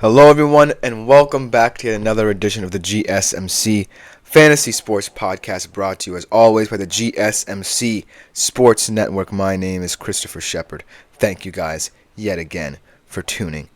Hello, everyone, and welcome back to another edition of the GSMC Fantasy Sports Podcast, brought to you, as always, by the GSMC Sports Network. My name is Christopher Shepard. Thank you guys yet again for tuning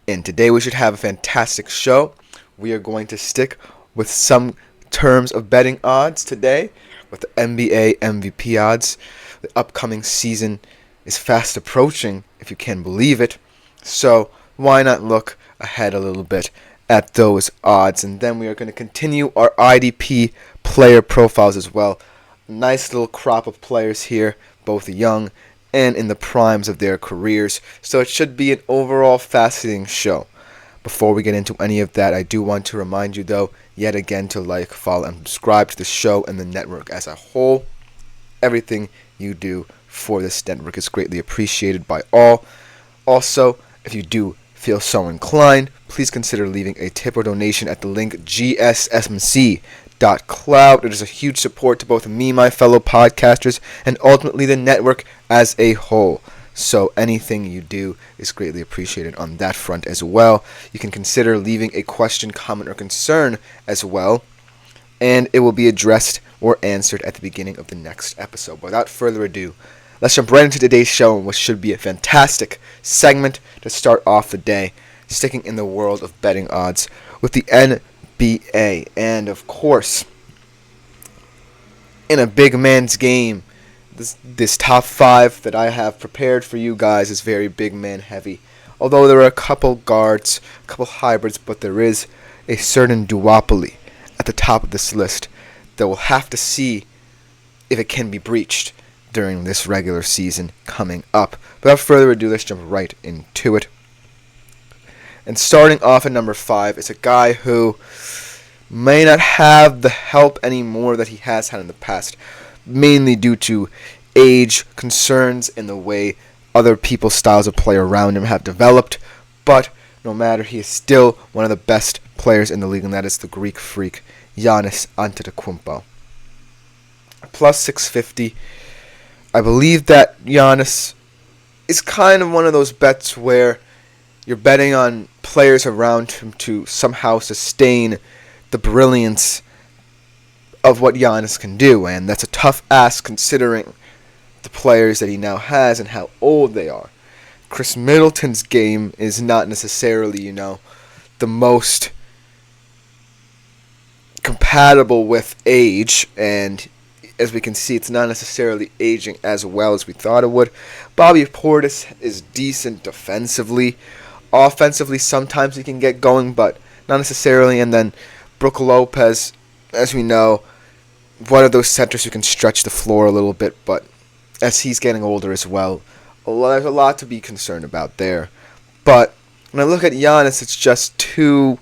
in. Today, we should have a fantastic show. We are going to stick with some terms of betting odds today with the NBA MVP odds. The upcoming season is fast approaching, if you can believe it. So, why not look ahead a little bit at those odds? And then we are going to continue our IDP player profiles as well. Nice little crop of players here, both young and in the primes of their careers. So it should be an overall fascinating show. Before we get into any of that, I do want to remind you, though, yet again, to like, follow, and subscribe to the show and the network as a whole. Everything you do for this network is greatly appreciated by all. Also, if you do feel so inclined, please consider leaving a tip or donation at the link gsmc.cloud. It is a huge support to both me, my fellow podcasters, and ultimately the network as a whole. So anything you do is greatly appreciated on that front as well. You can consider leaving a question, comment, or concern as well, and it will be addressed or answered at the beginning of the next episode. Without further ado, let's jump right into today's show, which should be a fantastic segment to start off the day, sticking in the world of betting odds with the NBA. And of course, in a big man's game, this top five that I have prepared for you guys is very big man heavy. Although there are a couple guards, a couple hybrids, but there is a certain duopoly at the top of this list that we'll have to see if it can be breached during this regular season coming up. Without further ado, let's jump right into it. And starting off at number 5 is a guy who may not have the help anymore that he has had in the past, mainly due to age concerns and the way other people's styles of play around him have developed. But no matter, he is still one of the best players in the league, and that is the Greek freak, Giannis Antetokounmpo. Plus 650. I believe that Giannis is kind of one of those bets where you're betting on players around him to somehow sustain the brilliance of what Giannis can do. And that's a tough ask considering the players that he now has and how old they are. Chris Middleton's game is not necessarily, the most compatible with age, and as we can see, it's not necessarily aging as well as we thought it would. Bobby Portis is decent defensively. Offensively, sometimes he can get going, but not necessarily. And then Brook Lopez, as we know, one of those centers who can stretch the floor a little bit, but as he's getting older as well, there's a lot to be concerned about there. But when I look at Giannis, it's just too,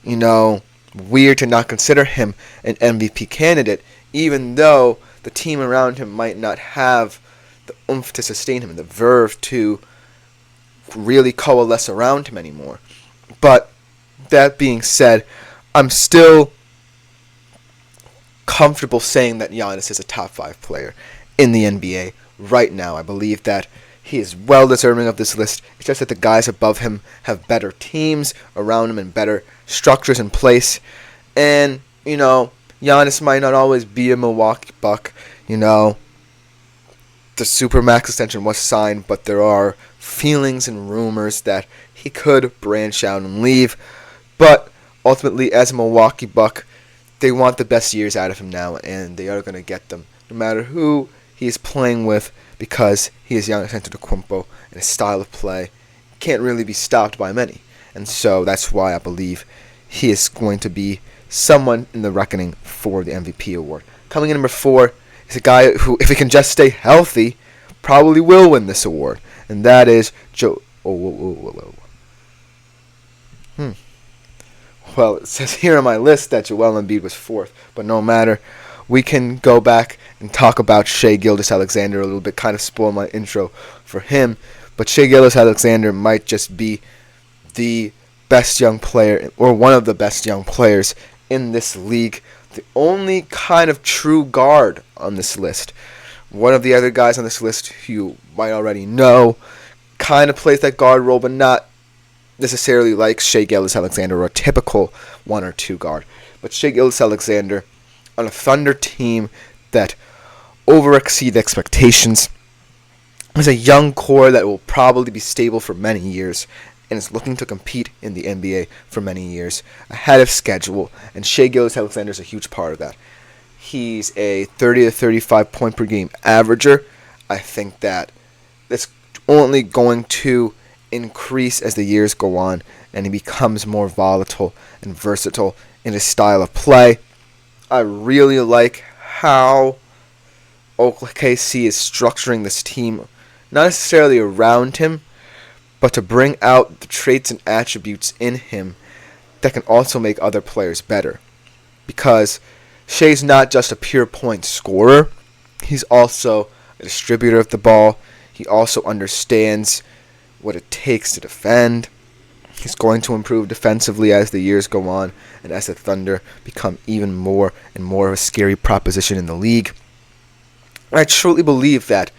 weird to not consider him an MVP candidate, even though the team around him might not have the oomph to sustain him and the verve to really coalesce around him anymore. But that being said, I'm still comfortable saying that Giannis is a top 5 player in the NBA right now. I believe that he is well deserving of this list. It's just that the guys above him have better teams around him and better structures in place. And, Giannis might not always be a Milwaukee Buck. The Supermax extension was signed, but there are feelings and rumors that he could branch out and leave. But ultimately, as a Milwaukee Buck, they want the best years out of him now, and they are going to get them, no matter who he is playing with, because he is Giannis Antetokounmpo, and his style of play can't really be stopped by many. And so that's why I believe he is going to be someone in the reckoning for the MVP award. Coming in number 4 is a guy who, if he can just stay healthy, probably will win this award, and that is Joe. Well, it says here on my list that Joel Embiid was 4th, but no matter. We can go back and talk about Shai Gilgeous-Alexander a little bit, kind of spoil my intro for him, but Shai Gilgeous-Alexander might just be the best young player, or one of the best young players in this league. The only kind of true guard on this list. One of the other guys on this list who you might already know kind of plays that guard role, but not necessarily like Shai Gilgeous-Alexander or a typical 1 or 2 guard. But Shai Gilgeous-Alexander on a Thunder team that over-exceed expectations is a young core that will probably be stable for many years and is looking to compete in the NBA for many years ahead of schedule, and Shai Gilgeous-Alexander is a huge part of that. He's a 30 to 35 point per game averager. I think that that's only going to increase as the years go on and he becomes more volatile and versatile in his style of play. I really like how OKC is structuring this team, not necessarily around him, but to bring out the traits and attributes in him that can also make other players better. Because Shai's not just a pure point scorer, he's also a distributor of the ball. He also understands what it takes to defend. He's going to improve defensively as the years go on and as the Thunder become even more and more of a scary proposition in the league. I truly believe that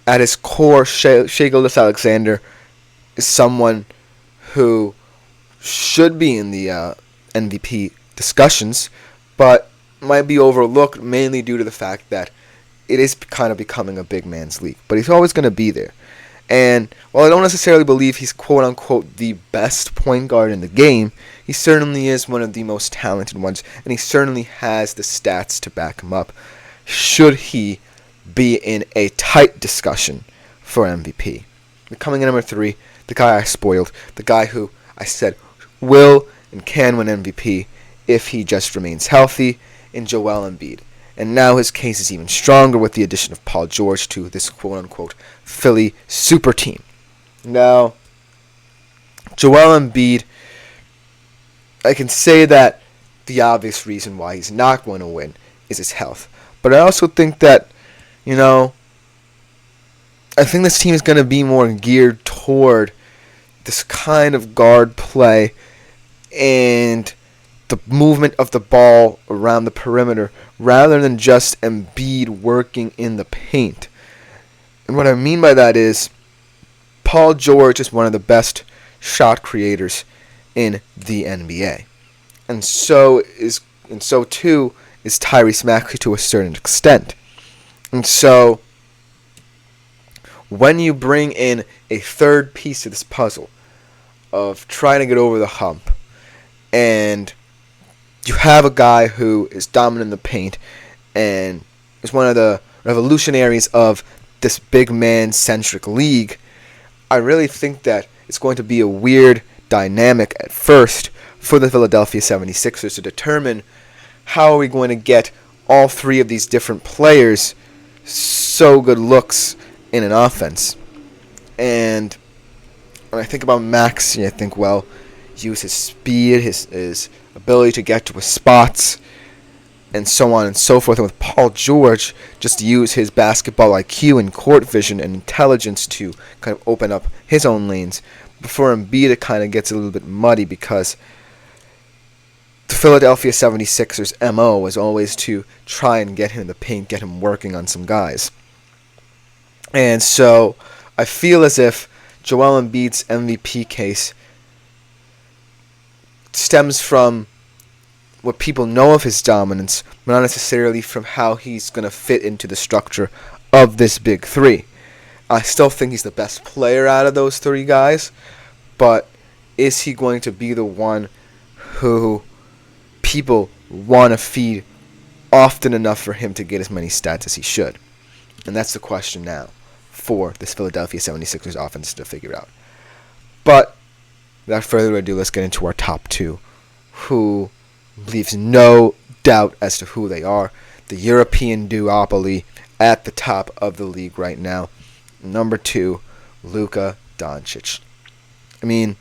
at his core, Shai Gilgeous-Alexander is someone who should be in the MVP discussions, but might be overlooked mainly due to the fact that it is kind of becoming a big man's league. But he's always going to be there. And while I don't necessarily believe he's quote-unquote the best point guard in the game, he certainly is one of the most talented ones, and he certainly has the stats to back him up. Should he be in a tight discussion for MVP? Coming in number 3, the guy I spoiled, the guy who I said will and can win MVP if he just remains healthy, in Joel Embiid. And now his case is even stronger with the addition of Paul George to this quote-unquote Philly super team. Now, Joel Embiid, I can say that the obvious reason why he's not going to win is his health. But I also think that, I think this team is going to be more geared toward this kind of guard play and the movement of the ball around the perimeter rather than just Embiid working in the paint. And what I mean by that is Paul George is one of the best shot creators in the NBA. And so too is Tyrese Maxey to a certain extent. And so when you bring in a third piece to this puzzle of trying to get over the hump, and you have a guy who is dominant in the paint and is one of the revolutionaries of this big man-centric league, I really think that it's going to be a weird dynamic at first for the Philadelphia 76ers to determine how are we going to get all 3 of these different players so good looks in an offense. And when I think about Maxey, I think, well, use his speed, his ability to get to his spots, and so on and so forth. And with Paul George, just use his basketball IQ and court vision and intelligence to kind of open up his own lanes. Before Embiid, it kind of gets a little bit muddy because the Philadelphia 76ers' MO was always to try and get him in the paint, get him working on some guys. And so I feel as if Joel Embiid's MVP case stems from what people know of his dominance, but not necessarily from how he's going to fit into the structure of this big 3. I still think he's the best player out of those 3 guys, but is he going to be the one who people want to feed often enough for him to get as many stats as he should? And that's the question now for this Philadelphia 76ers offense to figure out. But without further ado, let's get into our top 2, who leaves no doubt as to who they are. The European duopoly at the top of the league right now. Number 2, Luka Doncic. I mean,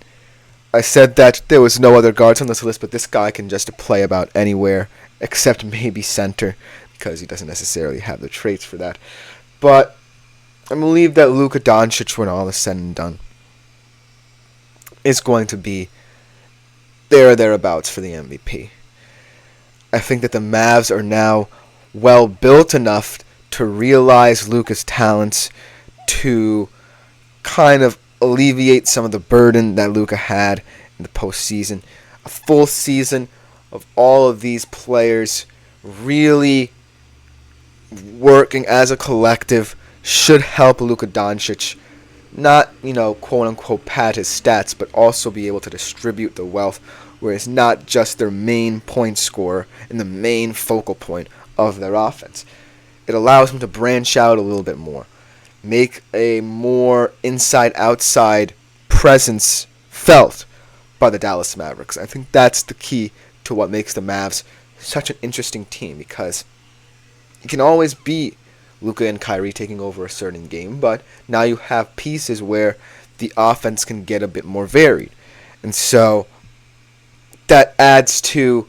I said that there was no other guards on this list, but this guy can just play about anywhere except maybe center because he doesn't necessarily have the traits for that. But I believe that Luka Doncic, when all is said and done, is going to be there or thereabouts for the MVP. I think that the Mavs are now well built enough to realize Luka's talents to kind of alleviate some of the burden that Luka had in the postseason. A full season of all of these players really working as a collective should help Luka Doncic not, quote-unquote pad his stats, but also be able to distribute the wealth where it's not just their main point scorer and the main focal point of their offense. It allows him to branch out a little bit more, make a more inside-outside presence felt by the Dallas Mavericks. I think that's the key to what makes the Mavs such an interesting team, because it can always be Luka and Kyrie taking over a certain game, but now you have pieces where the offense can get a bit more varied. And so that adds to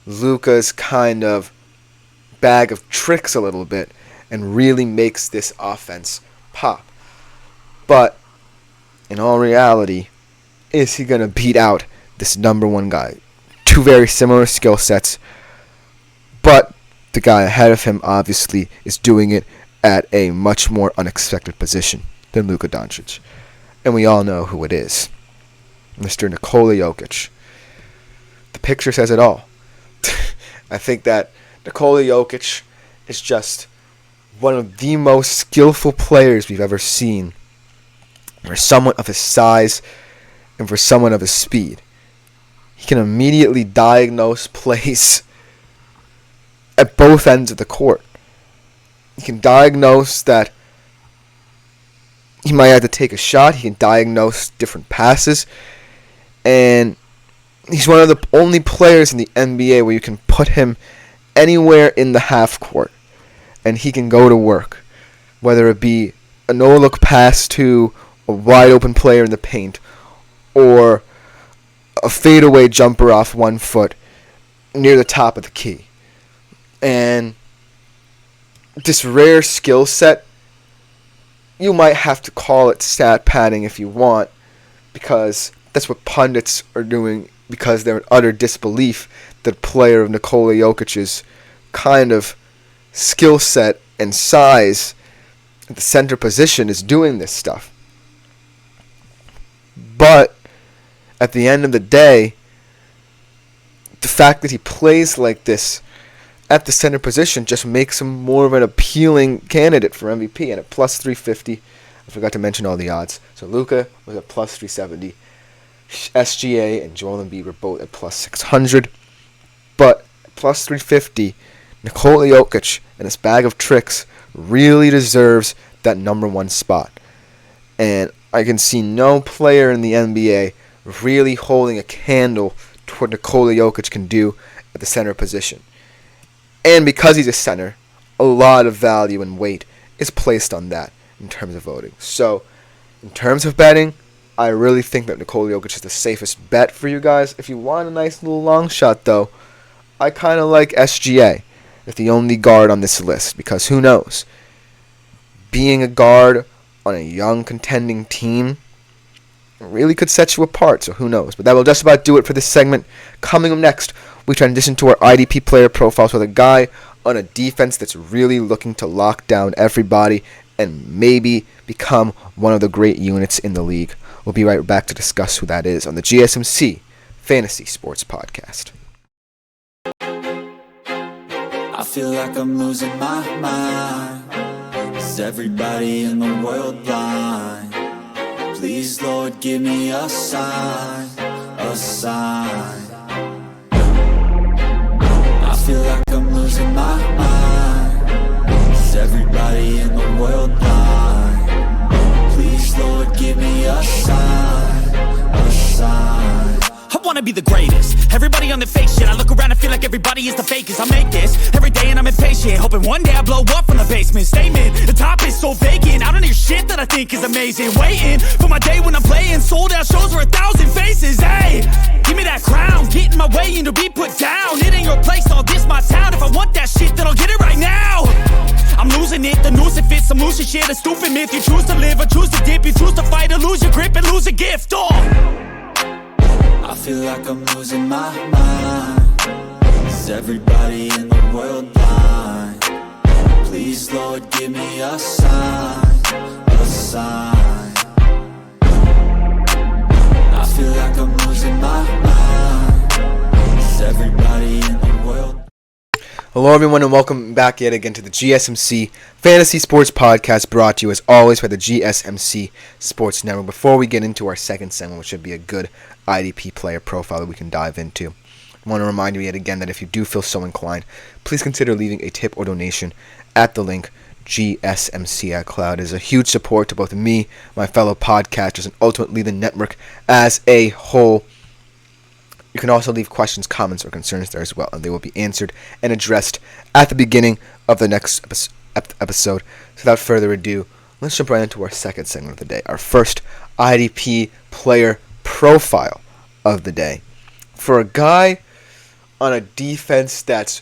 Luka's kind of bag of tricks a little bit and really makes this offense pop. But in all reality, is he going to beat out this number one guy? Two very similar skill sets, but the guy ahead of him obviously is doing it at a much more unexpected position than Luka Doncic. And we all know who it is. Mr. Nikola Jokic. The picture says it all. I think that Nikola Jokic is just one of the most skillful players we've ever seen for someone of his size and for someone of his speed. He can immediately diagnose plays at both ends of the court. He can diagnose that he might have to take a shot. He can diagnose different passes. And he's one of the only players in the NBA where you can put him anywhere in the half court and he can go to work. Whether it be a no-look pass to a wide-open player in the paint or a fadeaway jumper off 1 foot near the top of the key. And this rare skill set, you might have to call it stat padding if you want, because that's what pundits are doing, because they're in utter disbelief that a player of Nikola Jokic's kind of skill set and size at the center position is doing this stuff. But at the end of the day, the fact that he plays like this at the center position just makes him more of an appealing candidate for MVP. And at plus 350, I forgot to mention all the odds. So Luka was at plus 370. SGA and Joel Embiid were both at plus 600. But at plus 350, Nikola Jokic and his bag of tricks really deserves that number one spot. And I can see no player in the NBA really holding a candle to what Nikola Jokic can do at the center position. And because he's a center, a lot of value and weight is placed on that in terms of voting. So, in terms of betting, I really think that Nikola Jokic is the safest bet for you guys. If you want a nice little long shot, though, I kind of like SGA as the only guard on this list, because who knows? Being a guard on a young contending team really could set you apart, so who knows? But that will just about do it for this segment. Coming up next, we transition to our IDP player profiles with a guy on a defense that's really looking to lock down everybody and maybe become one of the great units in the league. We'll be right back to discuss who that is on the GSMC Fantasy Sports Podcast. I feel like I'm losing my mind. Is everybody in the world blind? Please, Lord, give me a sign, a sign. I feel like I'm losing my mind. Is everybody in the world blind? Please, Lord, give me a sign, a sign. I wanna be the greatest. Everybody on the fake shit. I look around and feel like everybody is the fakest. I make this every day and I'm impatient, hoping one day I blow up from the basement. Statement, the top is so vacant. I don't hear shit that I think is amazing. Waiting for my day when I'm playing sold out shows for 1,000 faces. Hey, give me that crown, get in my way and to be put down. It ain't your place, all this my town. If I want that shit, then I'll get it right now. I'm losing it, the noose it fits. I'm losing shit, a stupid myth. You choose to live or choose to dip. You choose to fight or lose your grip and lose a gift. I feel like I'm losing my mind. Is everybody in the world blind? Please, Lord, give me a sign, a sign. feel like I'm losing my mind. Is everybody in the world? Hello everyone and welcome back yet again to the GSMC Fantasy Sports Podcast, brought to you as always by the GSMC Sports Network. Before we get into our second segment, which should be a good IDP player profile that we can dive into, I want to remind you yet again that if you do feel so inclined, please consider leaving a tip or donation at the link GSMC at Cloud. It is a huge support to both me, my fellow podcasters, and ultimately the network as a whole. You can also leave questions, comments, or concerns there as well, and they will be answered and addressed at the beginning of the next episode. So without further ado, let's jump right into our second segment of the day, our first IDP player profile of the day. For a guy on a defense that's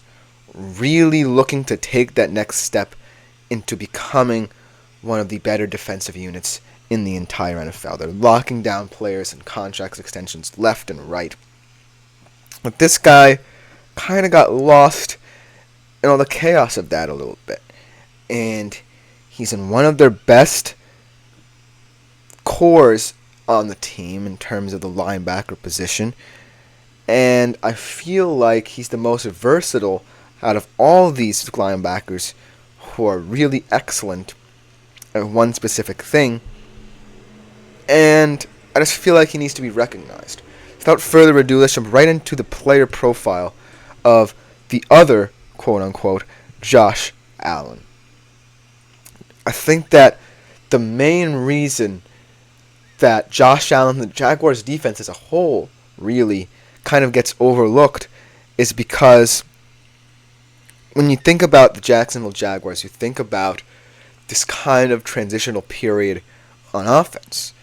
really looking to take that next step into becoming one of the better defensive units in the entire NFL. They're locking down players and contract extensions left and right. But this guy kind of got lost in all the chaos of that a little bit. And he's in one of their best cores on the team in terms of the linebacker position. And I feel like he's the most versatile out of all these linebackers who are really excellent at one specific thing. And I just feel like he needs to be recognized. Without further ado, let's jump right into the player profile of the other, quote-unquote, Josh Allen. I think that the main reason that Josh Allen, the Jaguars' defense as a whole, really kind of gets overlooked is because when you think about the Jacksonville Jaguars, you think about this kind of transitional period on offense.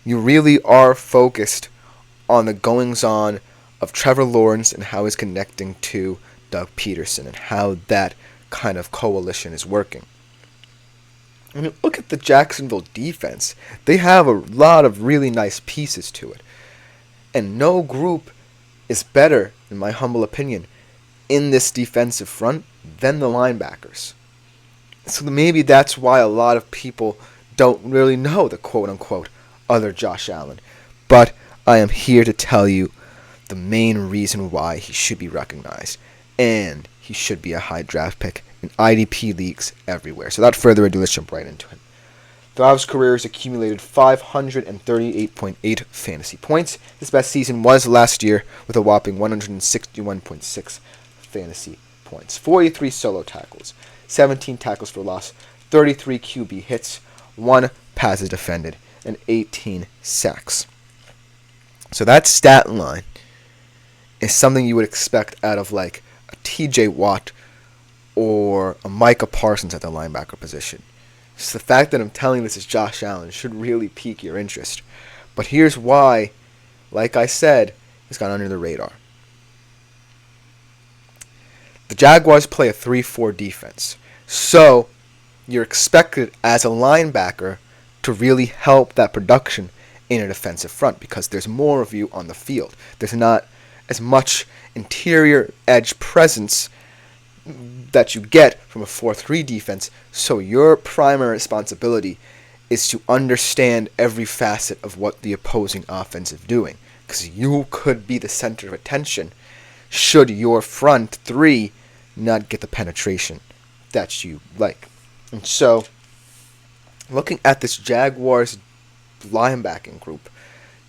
You really are focused on the goings-on of Trevor Lawrence and how he's connecting to Doug Peterson and how that kind of coalition is working. When you look at the Jacksonville defense, they have a lot of really nice pieces to it. And no group is better, in my humble opinion, in this defensive front than the linebackers. So maybe that's why a lot of people don't really know the quote-unquote other Josh Allen. But I am here to tell you the main reason why he should be recognized, and he should be a high draft pick in IDP leagues everywhere. So without further ado, let's jump right into it. Throughout his career, he's accumulated 538.8 fantasy points. His best season was last year with a whopping 161.6 fantasy points. 43 solo tackles, 17 tackles for loss, 33 QB hits, 1 passes defended, and 18 sacks. So that stat line is something you would expect out of like a TJ Watt or a Micah Parsons at the linebacker position. So the fact that I'm telling this is Josh Allen should really pique your interest. But here's why, like I said, he's gone under the radar. The Jaguars play a 3-4 defense. So you're expected as a linebacker to really help that production in a defensive front because there's more of you on the field. There's not as much interior edge presence that you get from a 4-3 defense, so your primary responsibility is to understand every facet of what the opposing offense is doing, because you could be the center of attention should your front three not get the penetration that you like. And so, looking at this Jaguars linebacking group,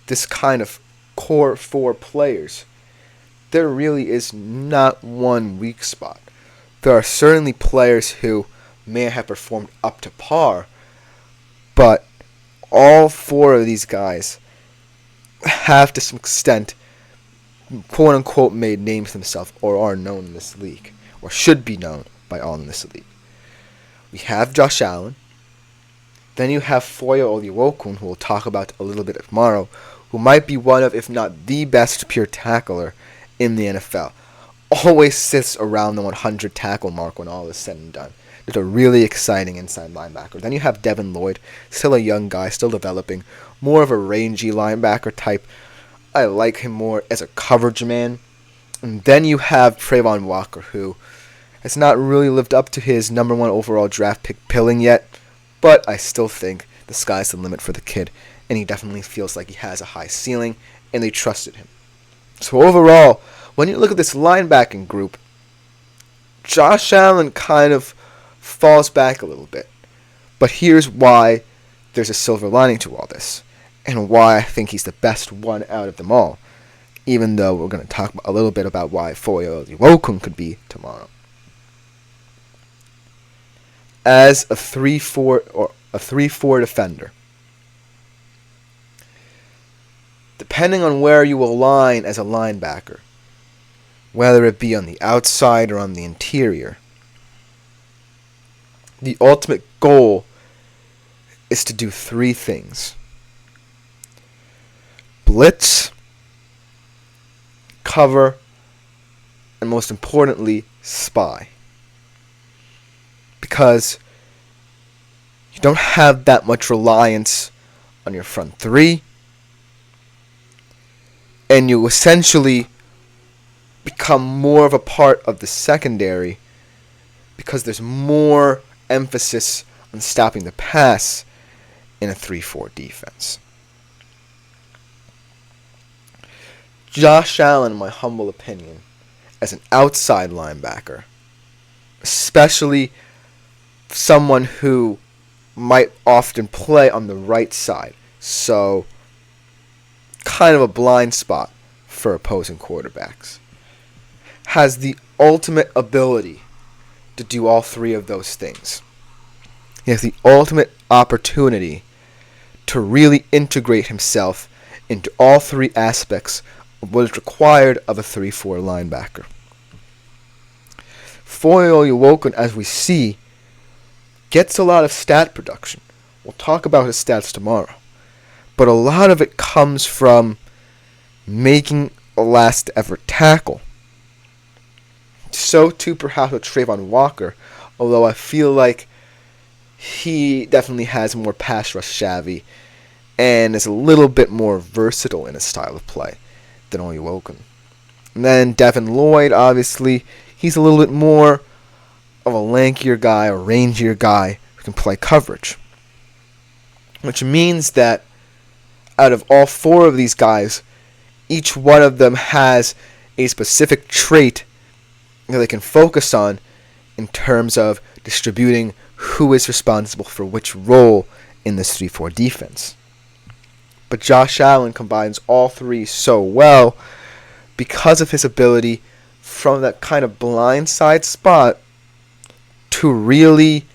this kind of core 4 players, there really is not one weak spot. There are certainly players who may have performed up to par, but all 4 of these guys have to some extent quote-unquote made names themselves or are known in this league, or should be known by all in this league. We have Josh Allen. Then you have Foye Oluokun, who we'll talk about a little bit tomorrow, who might be one of, if not the best pure tackler in the NFL. Always sits around the 100 tackle mark when all is said and done. Just a really exciting inside linebacker. Then you have Devin Lloyd, still a young guy, still developing, more of a rangy linebacker type. I like him more as a coverage man. And then you have Trayvon Walker, who has not really lived up to his #1 overall draft pick billing yet, but I still think the sky's the limit for the kid and he definitely feels like he has a high ceiling, and they trusted him. So overall, when you look at this linebacking group, Josh Allen kind of falls back a little bit. But here's why there's a silver lining to all this, and why I think he's the best one out of them all, even though we're going to talk a little bit about why Foyo Iwokun could be tomorrow. As a 3-4 or a 3-4 defender, depending on where you align as a linebacker, whether it be on the outside or on the interior, the ultimate goal is to do three things: blitz, cover, and most importantly, spy. Because you don't have that much reliance on your front three, and you essentially become more of a part of the secondary because there's more emphasis on stopping the pass in a 3-4 defense. Josh Allen, in my humble opinion, as an outside linebacker, especially someone who might often play on the right side, so kind of a blind spot for opposing quarterbacks, has the ultimate ability to do all three of those things. He has the ultimate opportunity to really integrate himself into all three aspects of what is required of a 3-4 linebacker. Foyo Iwokun, as we see, gets a lot of stat production. We'll talk about his stats tomorrow. But a lot of it comes from making a last-effort tackle. So too perhaps with Trayvon Walker, although I feel like he definitely has more pass rush savvy and is a little bit more versatile in his style of play than Iwokun. And then Devin Lloyd, obviously, he's a little bit more of a lankier guy, a rangier guy who can play coverage. Which means that out of all four of these guys, each one of them has a specific trait that they can focus on in terms of distributing who is responsible for which role in this 3-4 defense. But Josh Allen combines all three so well because of his ability from that kind of blindside spot to really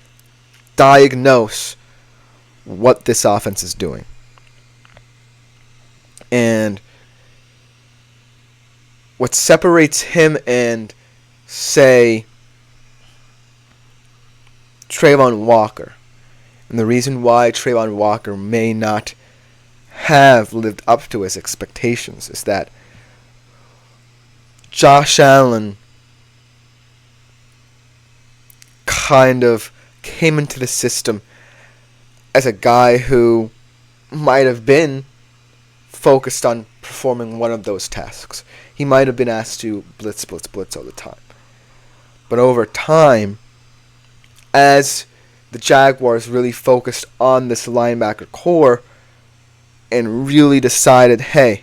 diagnose what this offense is doing. And what separates him and, say, Trayvon Walker, and the reason why Trayvon Walker may not have lived up to his expectations, is that Josh Allen kind of came into the system as a guy who might have been focused on performing one of those tasks. He might have been asked to blitz all the time. But over time, as the Jaguars really focused on this linebacker core and really decided, hey,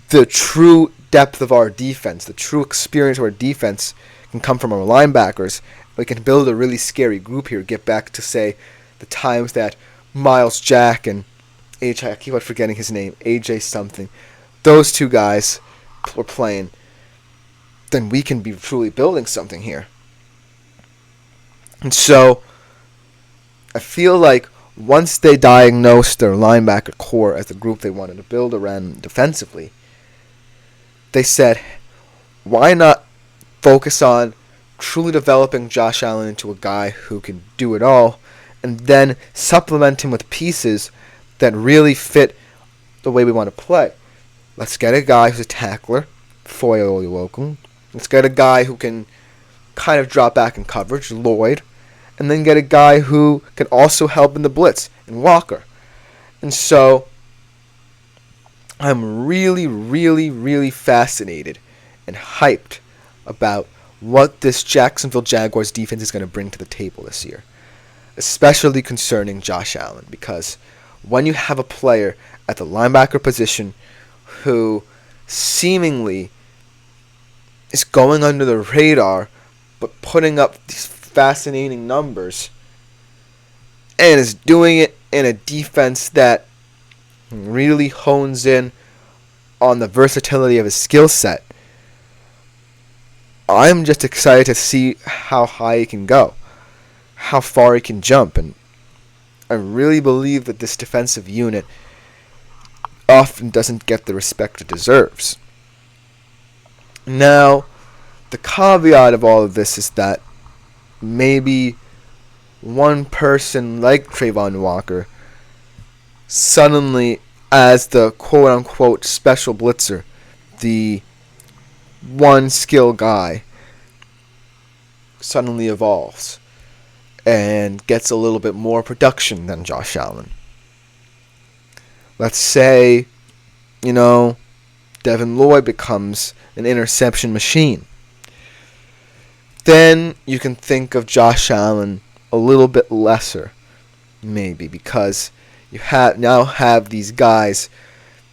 the true depth of our defense, the true experience of our defense can come from our linebackers. We can build a really scary group here. Get back to, say, the times that Miles Jack and I keep on forgetting his name, AJ something, those two guys were playing. Then we can be truly building something here. And so I feel like once they diagnosed their linebacker core as the group they wanted to build around defensively, they said, why not focus on truly developing Josh Allen into a guy who can do it all, and then supplement him with pieces that really fit the way we want to play. Let's get a guy who's a tackler, Foyo Iwokun. Let's get a guy who can kind of drop back in coverage, Lloyd. And then get a guy who can also help in the blitz, in Walker. And so I'm really, really, really fascinated and hyped about what this Jacksonville Jaguars defense is going to bring to the table this year, especially concerning Josh Allen, because when you have a player at the linebacker position who seemingly is going under the radar but putting up these fascinating numbers and is doing it in a defense that really hones in on the versatility of his skill set. I'm just excited to see how high he can go, how far he can jump, and I really believe that this defensive unit often doesn't get the respect it deserves. Now, the caveat of all of this is that maybe one person like Trayvon Walker suddenly, as the quote-unquote special blitzer, the one skill guy, suddenly evolves and gets a little bit more production than Josh Allen. Let's say, Devin Lloyd becomes an interception machine. Then you can think of Josh Allen a little bit lesser, maybe, because you now have these guys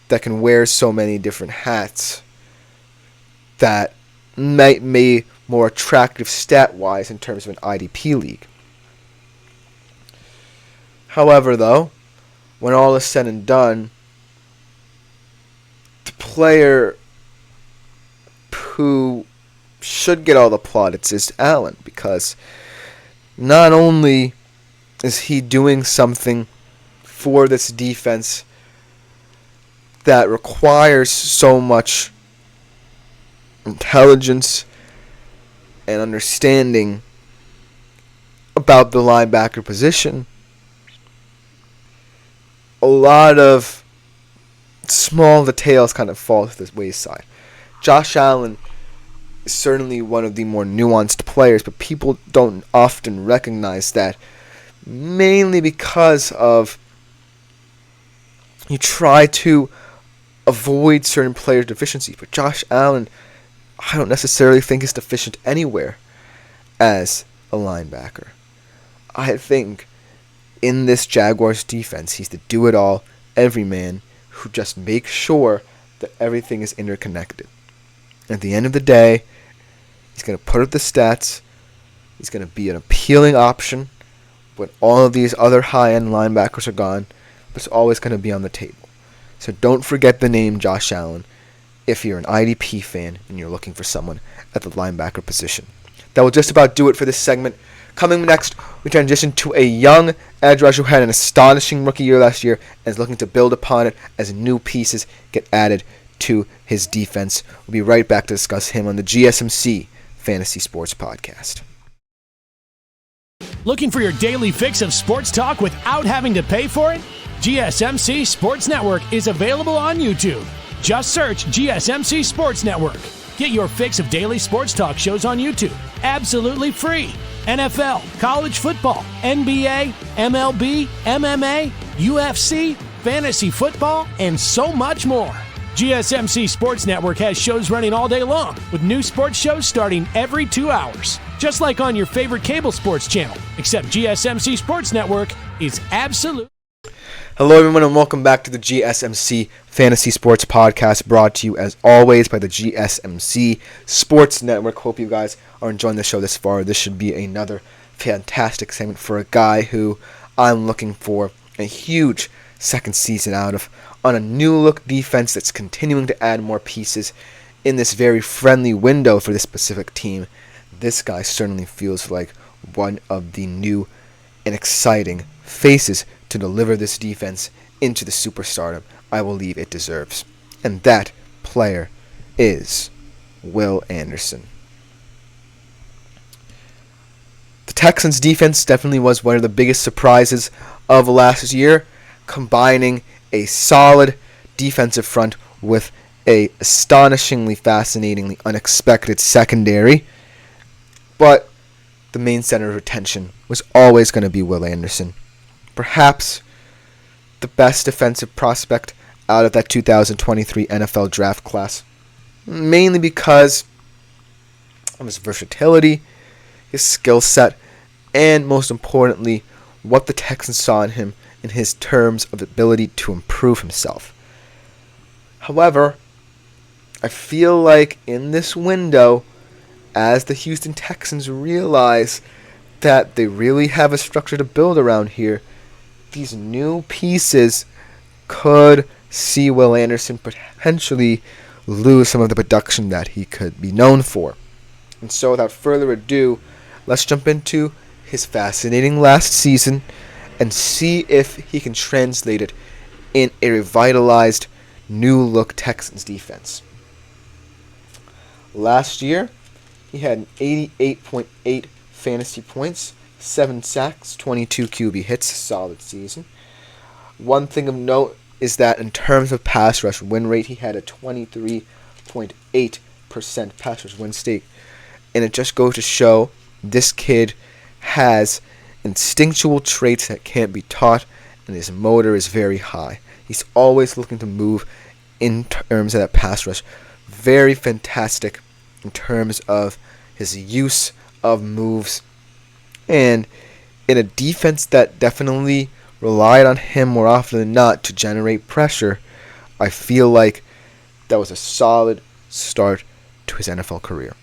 that can wear so many different hats that might be more attractive stat-wise in terms of an IDP league. However, though, when all is said and done, the player who should get all the plaudits is Allen, because not only is he doing something for this defense that requires so much intelligence and understanding about the linebacker position, a lot of small details kind of fall to the wayside. Josh Allen is certainly one of the more nuanced players, but people don't often recognize that, mainly because of you try to avoid certain players' deficiencies. But Josh Allen, I don't necessarily think is deficient anywhere as a linebacker. I think in this Jaguars defense, he's the do-it-all everyman who just makes sure that everything is interconnected. At the end of the day, he's going to put up the stats. He's going to be an appealing option when all of these other high-end linebackers are gone, but it's always going to be on the table. So don't forget the name Josh Allen if you're an IDP fan and you're looking for someone at the linebacker position. That will just about do it for this segment. Coming next, we transition to a young edge rusher who had an astonishing rookie year last year and is looking to build upon it as new pieces get added to his defense. We'll be right back to discuss him on the GSMC Fantasy Sports Podcast. Looking for your daily fix of sports talk without having to pay for it? GSMC Sports Network is available on YouTube. Just search GSMC Sports Network. Get your fix of daily sports talk shows on YouTube, absolutely free. NFL, college football, NBA, MLB, MMA, UFC, fantasy football, and so much more. GSMC Sports Network has shows running all day long, with new sports shows starting every 2 hours. Just like on your favorite cable sports channel, except GSMC Sports Network is absolute. Hello, everyone, and welcome back to the GSMC Fantasy Sports Podcast, brought to you, as always, by the GSMC Sports Network. Hope you guys are enjoying the show this far. This should be another fantastic segment for a guy who I'm looking for a huge second season out of, on a new-look defense that's continuing to add more pieces in this very friendly window for this specific team. This guy certainly feels like one of the new and exciting faces to deliver this defense into the superstardom I believe it deserves. And that player is Will Anderson. The Texans' defense definitely was one of the biggest surprises of last year, combining a solid defensive front with a astonishingly, fascinatingly unexpected secondary. But the main center of attention was always going to be Will Anderson. Perhaps the best defensive prospect out of that 2023 NFL draft class, mainly because of his versatility, his skill set, and most importantly, what the Texans saw in him in his terms of ability to improve himself. However, I feel like in this window, as the Houston Texans realize that they really have a structure to build around here, these new pieces could see Will Anderson potentially lose some of the production that he could be known for. And so without further ado, let's jump into his fascinating last season and see if he can translate it in a revitalized, new-look Texans defense. Last year, he had an 88.8 fantasy points, 7 sacks, 22 QB hits, solid season. One thing of note is that in terms of pass rush win rate, he had a 23.8% pass rush win stake. And it just goes to show this kid has instinctual traits that can't be taught, and his motor is very high. He's always looking to move in terms of that pass rush. Very fantastic in terms of his use of moves. And in a defense that definitely relied on him more often than not to generate pressure, I feel like that was a solid start to his NFL career.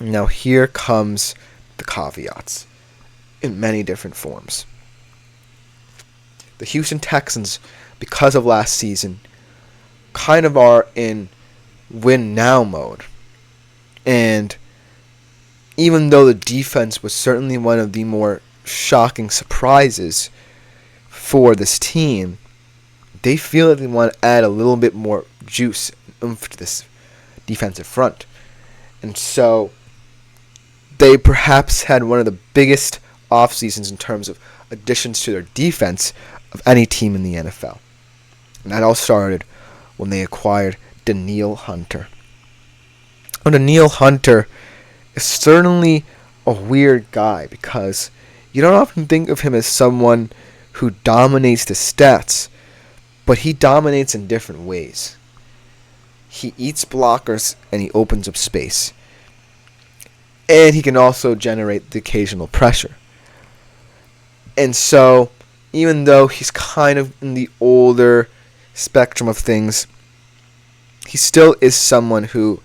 Now here comes the caveats in many different forms. The Houston Texans, because of last season, kind of are in win now mode. And even though the defense was certainly one of the more shocking surprises for this team, they feel that they want to add a little bit more juice and oomph to this defensive front. And so they perhaps had one of the biggest off seasons in terms of additions to their defense of any team in the NFL. And that all started when they acquired Danielle Hunter. Well, Danielle Hunter is certainly a weird guy because you don't often think of him as someone who dominates the stats, but he dominates in different ways. He eats blockers and he opens up space. And he can also generate the occasional pressure. And so, even though he's kind of in the older spectrum of things, he still is someone who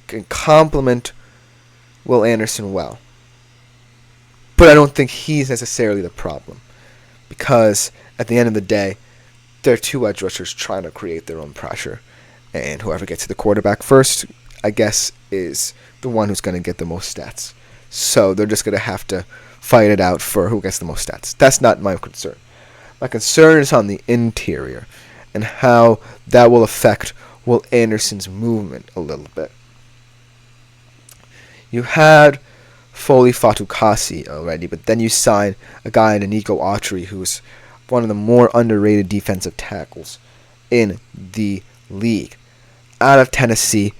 can complement Will Anderson well. But I don't think he's necessarily the problem. Because at the end of the day, they're two edge rushers trying to create their own pressure. And whoever gets to the quarterback first, I guess, is the one who's going to get the most stats. So they're just going to have to fight it out for who gets the most stats. That's not my concern. My concern is on the interior and how that will affect Will Anderson's movement a little bit. You had Foley Fatukasi already, but then you signed a guy in Nico Autry who's one of the more underrated defensive tackles in the league. Out of Tennessee,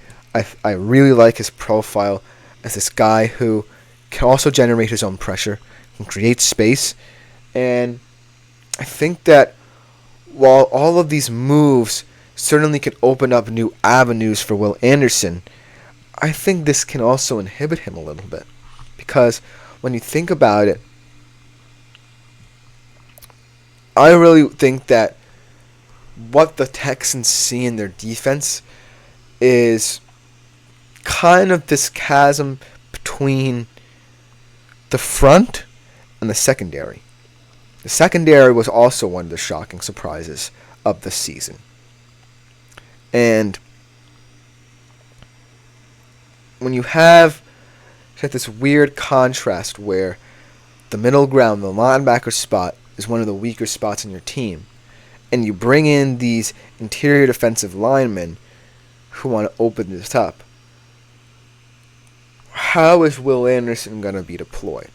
I really like his profile as this guy who can also generate his own pressure, can create space, and I think that while all of these moves certainly can open up new avenues for Will Anderson, I think this can also inhibit him a little bit. Because when you think about it, I really think that what the Texans see in their defense is kind of this chasm between the front and the secondary. The secondary was also one of the shocking surprises of the season. And when you have this weird contrast where the middle ground, the linebacker spot, is one of the weaker spots in your team, and you bring in these interior defensive linemen who want to open this up, how is Will Anderson going to be deployed?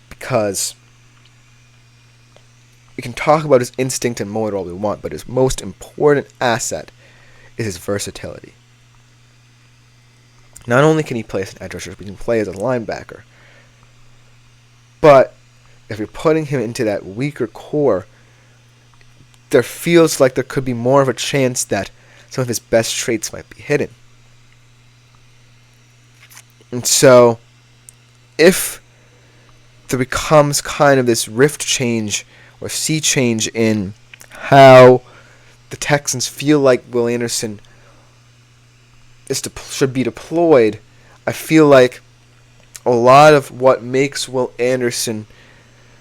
Because we can talk about his instinct and motor all we want, but his most important asset is his versatility. Not only can he play as an edge rusher, but he can play as a linebacker. But if you're putting him into that weaker core, there feels like there could be more of a chance that some of his best traits might be hidden. And so, if there becomes kind of this rift change or sea change in how the Texans feel like Will Anderson should be deployed, I feel like a lot of what makes Will Anderson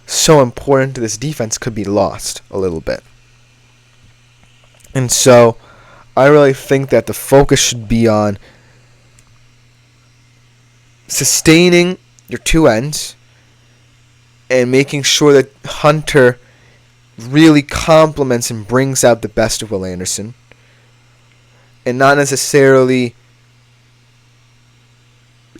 so important to this defense could be lost a little bit. And so I really think that the focus should be on sustaining your two ends and making sure that Hunter really complements and brings out the best of Will Anderson, and not necessarily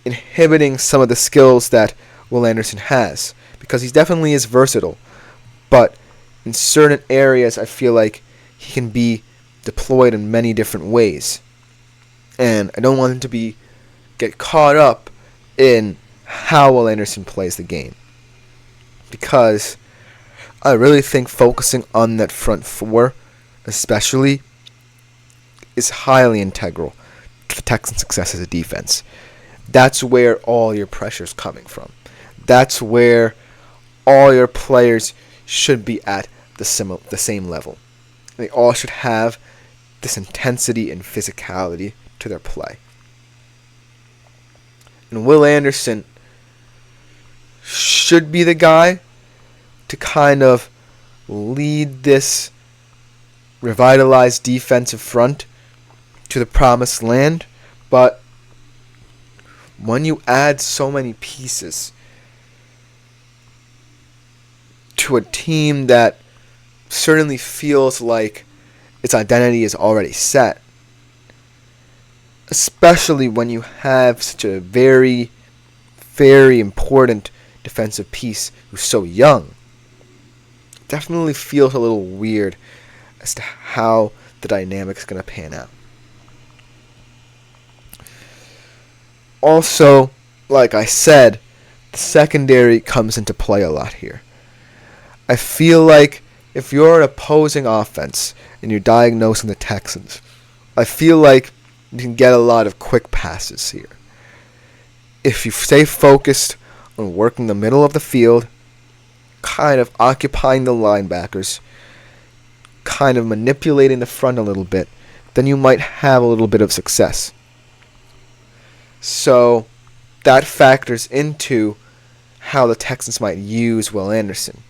inhibiting some of the skills that Will Anderson has, because he definitely is versatile, but in certain areas I feel like he can be deployed in many different ways, and I don't want him to get caught up in how Will Anderson plays the game, because I really think focusing on that front four especially is highly integral to the Texans' success as a defense. That's where all your pressure is coming from. That's where all your players should be at the same level. They all should have this intensity and physicality to their play. And Will Anderson should be the guy to kind of lead this revitalized defensive front to the promised land. But when you add so many pieces to a team that certainly feels like its identity is already set, especially when you have such a very, very important defensive piece who's so young, definitely feels a little weird as to how the dynamic's going to pan out. Also, like I said, the secondary comes into play a lot here. I feel like if you're an opposing offense and you're diagnosing the Texans, I feel like you can get a lot of quick passes here. If you stay focused on working the middle of the field, kind of occupying the linebackers, kind of manipulating the front a little bit, then you might have a little bit of success. So that factors into how the Texans might use Will Anderson.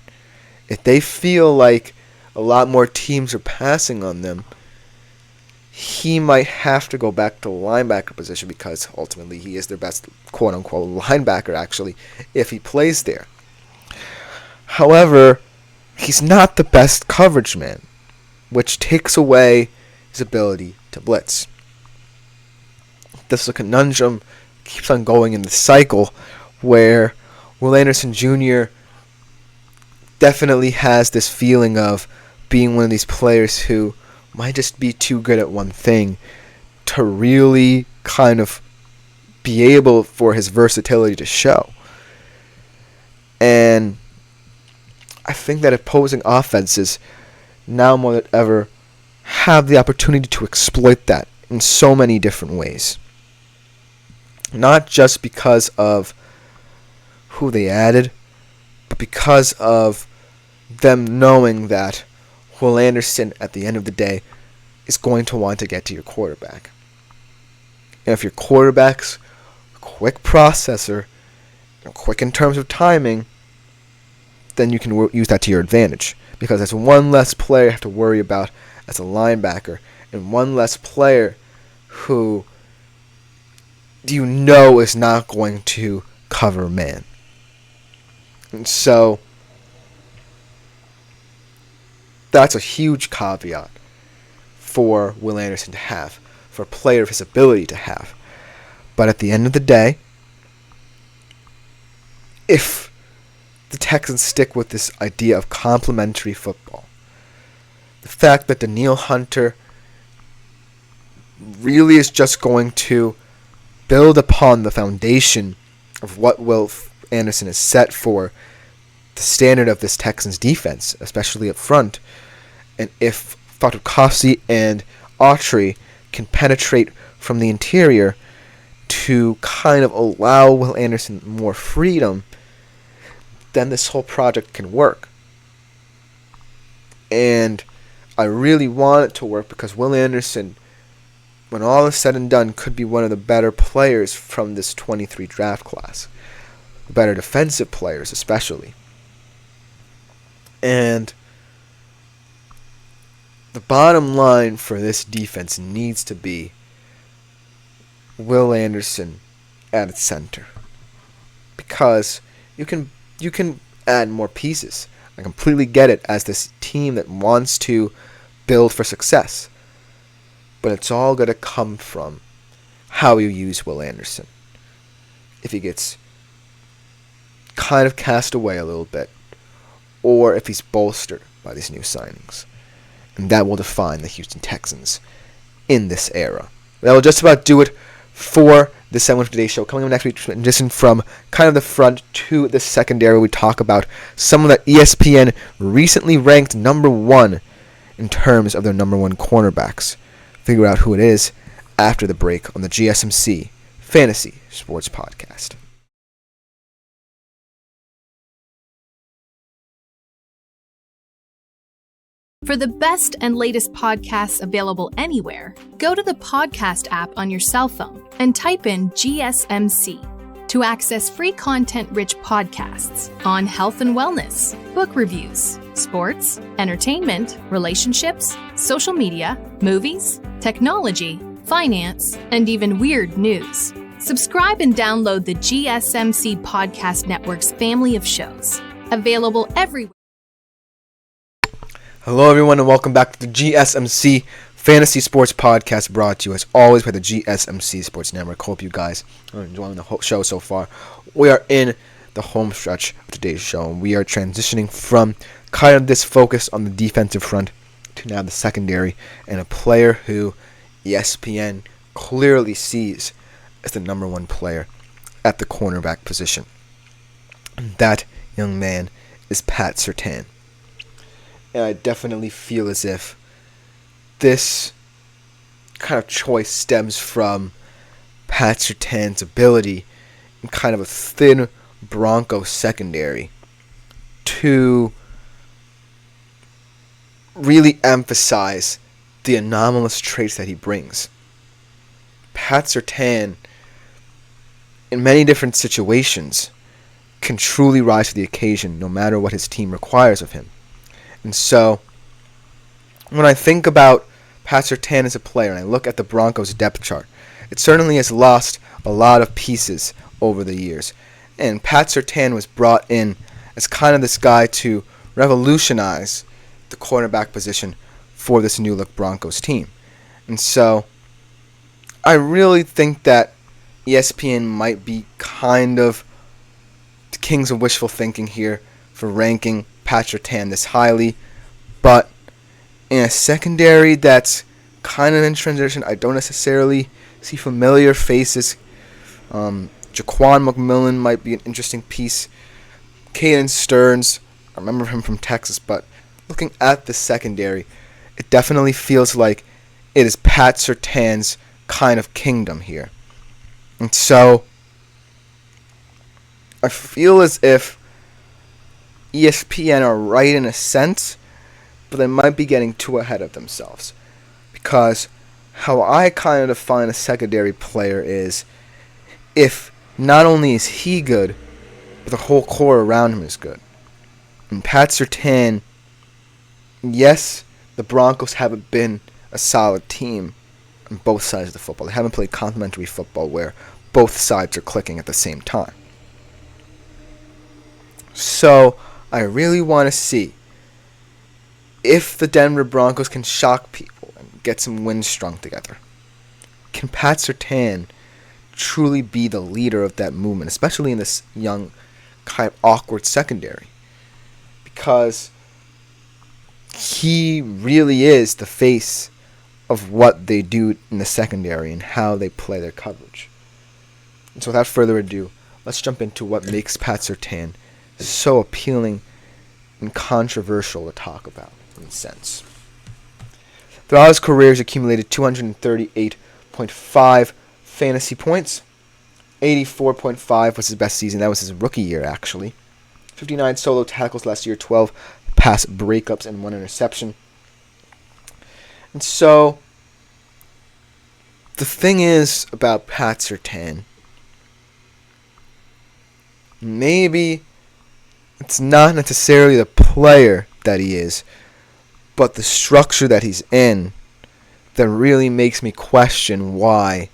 If they feel like a lot more teams are passing on them, he might have to go back to the linebacker position, because ultimately he is their best quote-unquote linebacker, actually, if he plays there. However, he's not the best coverage man, which takes away his ability to blitz. This is a conundrum keeps on going in the cycle where Will Anderson Jr. definitely has this feeling of being one of these players who might just be too good at one thing to really kind of be able for his versatility to show. And I think that opposing offenses now more than ever have the opportunity to exploit that in so many different ways. Not just because of who they added, but because of them knowing that Will Anderson, at the end of the day, is going to want to get to your quarterback. And if your quarterback's a quick processor, quick in terms of timing, then you can use that to your advantage. Because there's one less player you have to worry about as a linebacker, and one less player who you know is not going to cover man. And so that's a huge caveat for Will Anderson to have, for a player of his ability to have. But at the end of the day, if the Texans stick with this idea of complementary football, the fact that Danielle Hunter really is just going to build upon the foundation of what Will Anderson has set for the standard of this Texans defense, especially up front, and if Fatukasi and Autry can penetrate from the interior to kind of allow Will Anderson more freedom, then this whole project can work. And I really want it to work because Will Anderson, when all is said and done, could be one of the better players from this 23 draft class. The better defensive players especially. And the bottom line for this defense needs to be Will Anderson at its center. Because you can add more pieces. I completely get it as this team that wants to build for success. But it's all going to come from how you use Will Anderson. If he gets kind of cast away a little bit, or if he's bolstered by these new signings. And that will define the Houston Texans in this era. That will just about do it for the segment of today's show. Coming up next, we transition from kind of the front to the secondary. We talk about someone that ESPN recently ranked number 1 in terms of their number 1 cornerbacks. Figure out who it is after the break on the GSMC Fantasy Sports Podcast. For the best and latest podcasts available anywhere, go to the podcast app on your cell phone and type in GSMC to access free content-rich podcasts on health and wellness, book reviews, sports, entertainment, relationships, social media, movies, technology, finance, and even weird news. Subscribe and download the GSMC Podcast Network's family of shows, available everywhere. Hello, everyone, and welcome back to the GSMC Fantasy Sports Podcast, brought to you, as always, by the GSMC Sports Network. Hope you guys are enjoying the whole show so far. We are in the home stretch of today's show, and we are transitioning from kind of this focus on the defensive front to now the secondary, and a player who ESPN clearly sees as the number 1 player at the cornerback position. And that young man is Pat Surtain. And I definitely feel as if this kind of choice stems from Pat Surtain's ability in kind of a thin Broncos secondary to really emphasize the anomalous traits that he brings. Pat Surtain, in many different situations, can truly rise to the occasion no matter what his team requires of him. And so, when I think about Pat Surtain as a player, and I look at the Broncos' depth chart, it certainly has lost a lot of pieces over the years. And Pat Surtain was brought in as kind of this guy to revolutionize the cornerback position for this new-look Broncos team. And so, I really think that ESPN might be kind of the kings of wishful thinking here for ranking Pat Surtain this highly, but in a secondary that's kind of in transition, I don't necessarily see familiar faces. Jaquan McMillan might be an interesting piece. Caden Stearns, I remember him from Texas, but looking at the secondary, it definitely feels like it is Pat Surtain's kind of kingdom here. And so, I feel as if ESPN are right in a sense, but they might be getting too ahead of themselves. Because how I kind of define a secondary player is if not only is he good, but the whole core around him is good. And Pat Surtain, yes, the Broncos haven't been a solid team on both sides of the football. They haven't played complementary football where both sides are clicking at the same time. So, I really want to see if the Denver Broncos can shock people and get some wins strung together. Can Pat Surtain truly be the leader of that movement, especially in this young, kind of awkward secondary? Because he really is the face of what they do in the secondary and how they play their coverage. And so without further ado, let's jump into what makes Pat Surtain so appealing and controversial to talk about, in a sense. Throughout his career, he's accumulated 238.5 fantasy points. 84.5 was his best season. That was his rookie year, actually. 59 solo tackles last year, 12 pass breakups and 1 interception. And so, the thing is about Pat Surtain, maybe it's not necessarily the player that he is, but the structure that he's in that really makes me question why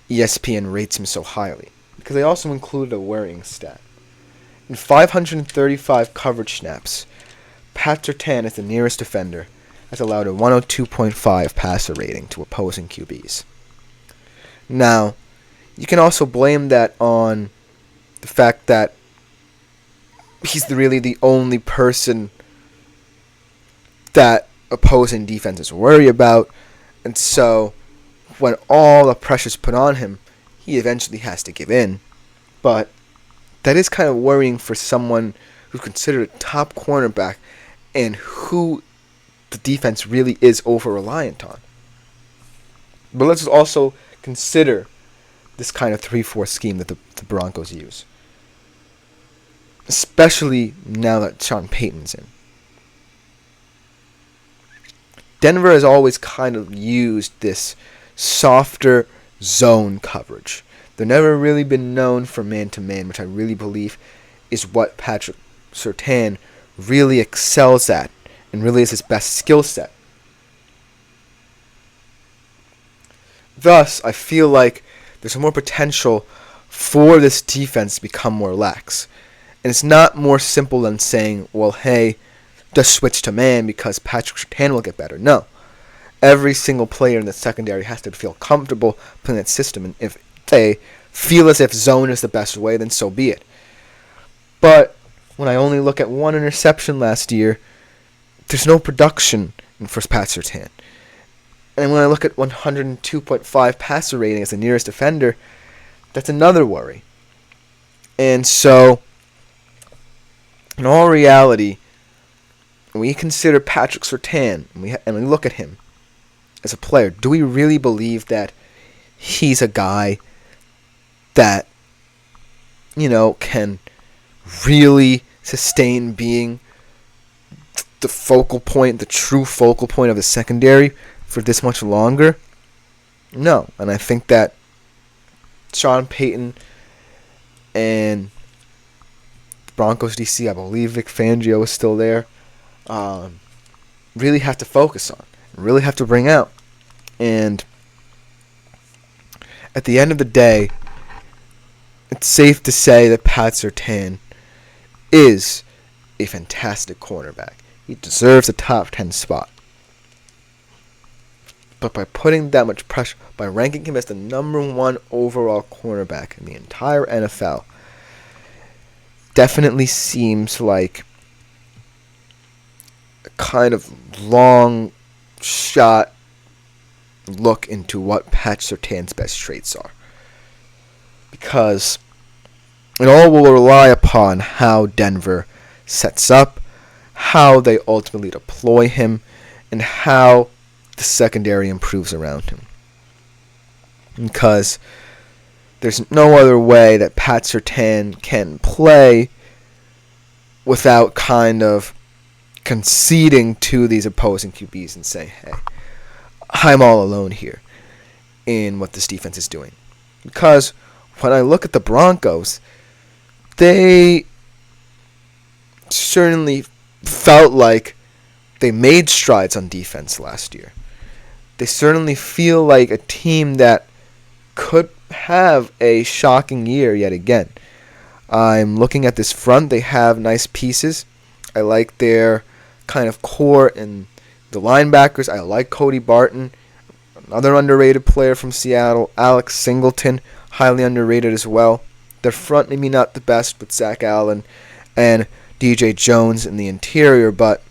ESPN rates him so highly. Because they also included a worrying stat. In 535 coverage snaps, Pat Surtain, as the nearest defender, has allowed a 102.5 passer rating to opposing QBs. Now, you can also blame that on the fact that he's really the only person that opposing defenses worry about, and so when all the pressure's put on him, he eventually has to give in. But that is kind of worrying for someone who's considered a top cornerback and who the defense really is over-reliant on. But let's also consider this kind of 3-4 scheme that the Broncos use, especially now that Sean Payton's in. Denver has always kind of used this softer zone coverage. They've never really been known for man-to-man, which I really believe is what Patrick Surtain really excels at and really is his best skill set. Thus, I feel like there's more potential for this defense to become more lax. And it's not more simple than saying, well, hey, just switch to man because Patrick Surtain will get better. No. Every single player in the secondary has to feel comfortable playing that system. And if they feel as if zone is the best way, then so be it. But when I only look at 1 interception last year, there's no production for Pat Surtain. And when I look at 102.5 passer rating as the nearest defender, that's another worry. And so, in all reality, when we consider Patrick Surtain and we look at him as a player, do we really believe that he's a guy that, can really sustain being the focal point, the true focal point of the secondary for this much longer? No. And I think that Sean Payton and Broncos DC, I believe Vic Fangio is still there, really have to focus on, really have to bring out. And at the end of the day, it's safe to say that Pat Surtain is a fantastic cornerback. He deserves a top 10 spot. But by putting that much pressure, by ranking him as the number 1 overall cornerback in the entire NFL, definitely seems like a kind of long shot look into what Pat Surtain's best traits are. Because it all will rely upon how Denver sets up, how they ultimately deploy him, and how the secondary improves around him. Because there's no other way that Pat Surtain can play without kind of conceding to these opposing QBs and saying, hey, I'm all alone here in what this defense is doing. Because when I look at the Broncos, they certainly felt like they made strides on defense last year. They certainly feel like a team that could have a shocking year yet again. I'm looking at this front. They have nice pieces. I like their kind of core in the linebackers. I like Cody Barton, another underrated player from Seattle. Alex Singleton, highly underrated as well. Their front, maybe not the best, with Zach Allen and DJ Jones in the interior, but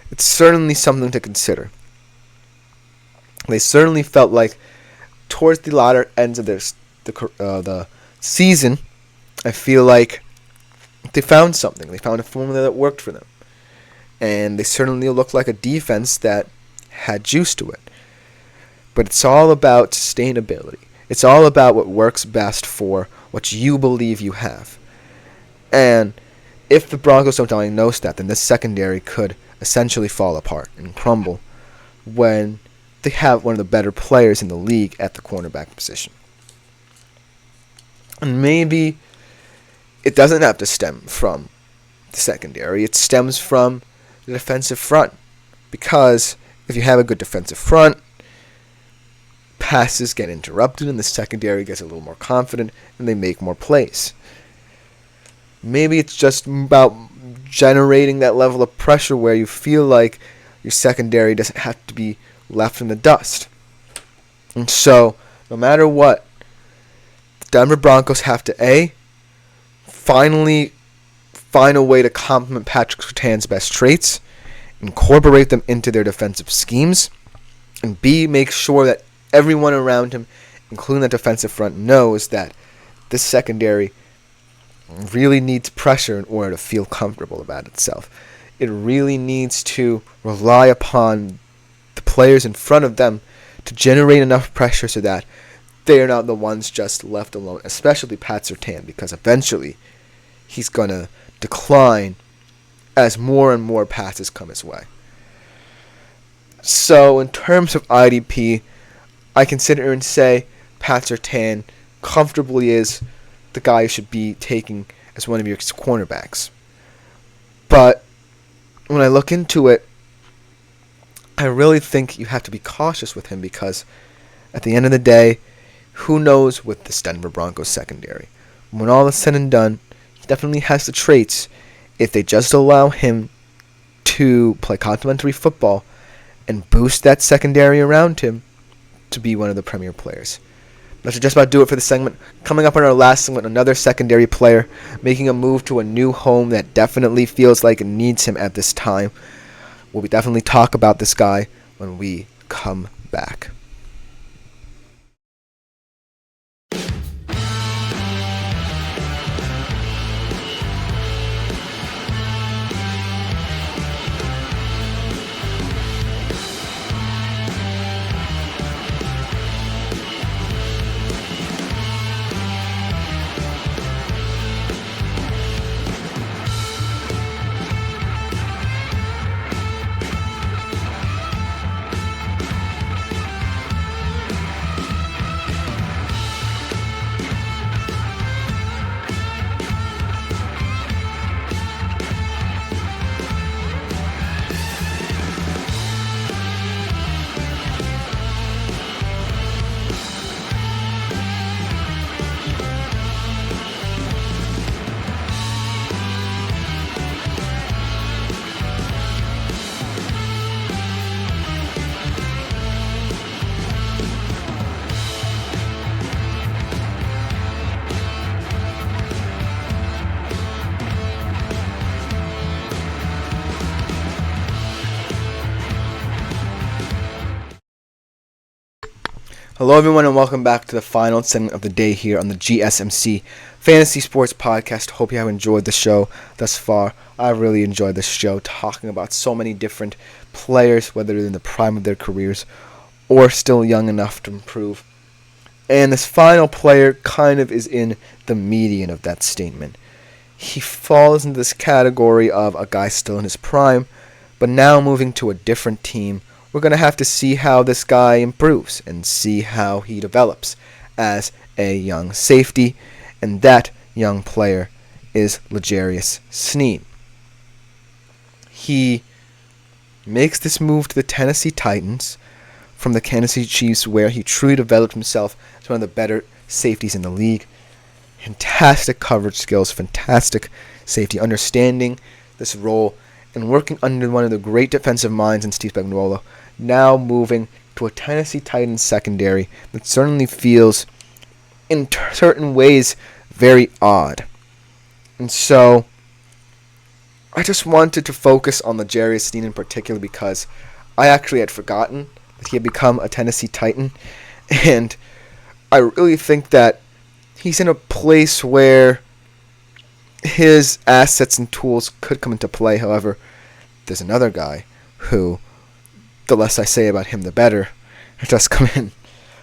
it's certainly something to consider. They certainly felt like towards the latter ends of the season, I feel like they found something. They found a formula that worked for them. And they certainly looked like a defense that had juice to it. But it's all about sustainability. It's all about what works best for what you believe you have. And if the Broncos don't diagnose that, then this secondary could essentially fall apart and crumble when they have one of the better players in the league at the cornerback position. And maybe it doesn't have to stem from the secondary. It stems from the defensive front. Because if you have a good defensive front, passes get interrupted and the secondary gets a little more confident and they make more plays. Maybe it's just about generating that level of pressure where you feel like your secondary doesn't have to be left in the dust. And so, no matter what, the Denver Broncos have to finally find a way to complement Patrick Surtain's best traits, incorporate them into their defensive schemes, and B, make sure that everyone around him, including the defensive front, knows that this secondary really needs pressure in order to feel comfortable about itself. It really needs to rely upon the players in front of them to generate enough pressure so that they are not the ones just left alone, especially Pat Surtain, because eventually he's going to decline as more and more passes come his way. So in terms of IDP, I can sit here and say Pat Surtain comfortably is the guy you should be taking as one of your cornerbacks. But when I look into it, I really think you have to be cautious with him because at the end of the day, who knows with this Denver Broncos secondary. When all is said and done, he definitely has the traits if they just allow him to play complementary football and boost that secondary around him to be one of the premier players. That should just about do it for the segment. Coming up on our last segment, another secondary player making a move to a new home that definitely feels like it needs him at this time. We'll definitely talk about this guy when we come back. Hello everyone and welcome back to the final segment of the day here on the GSMC Fantasy Sports Podcast. Hope you have enjoyed the show thus far. I really enjoyed this show, talking about so many different players, whether they're in the prime of their careers or still young enough to improve. And this final player kind of is in the median of that statement. He falls into this category of a guy still in his prime, but now moving to a different team. We're going to have to see how this guy improves and see how he develops as a young safety. And that young player is L'Jarius Sneed. He makes this move to the Tennessee Titans from the Kansas City Chiefs, where he truly developed himself as one of the better safeties in the league. Fantastic coverage skills, fantastic safety, understanding this role, and working under one of the great defensive minds in Steve Spagnuolo. Now moving to a Tennessee Titans secondary that certainly feels, in certain ways, very odd. And so, I just wanted to focus on L'Jarius Sneed in particular because I actually had forgotten that he had become a Tennessee Titan. And I really think that he's in a place where his assets and tools could come into play. However, there's another guy who, the less I say about him, the better, does come in.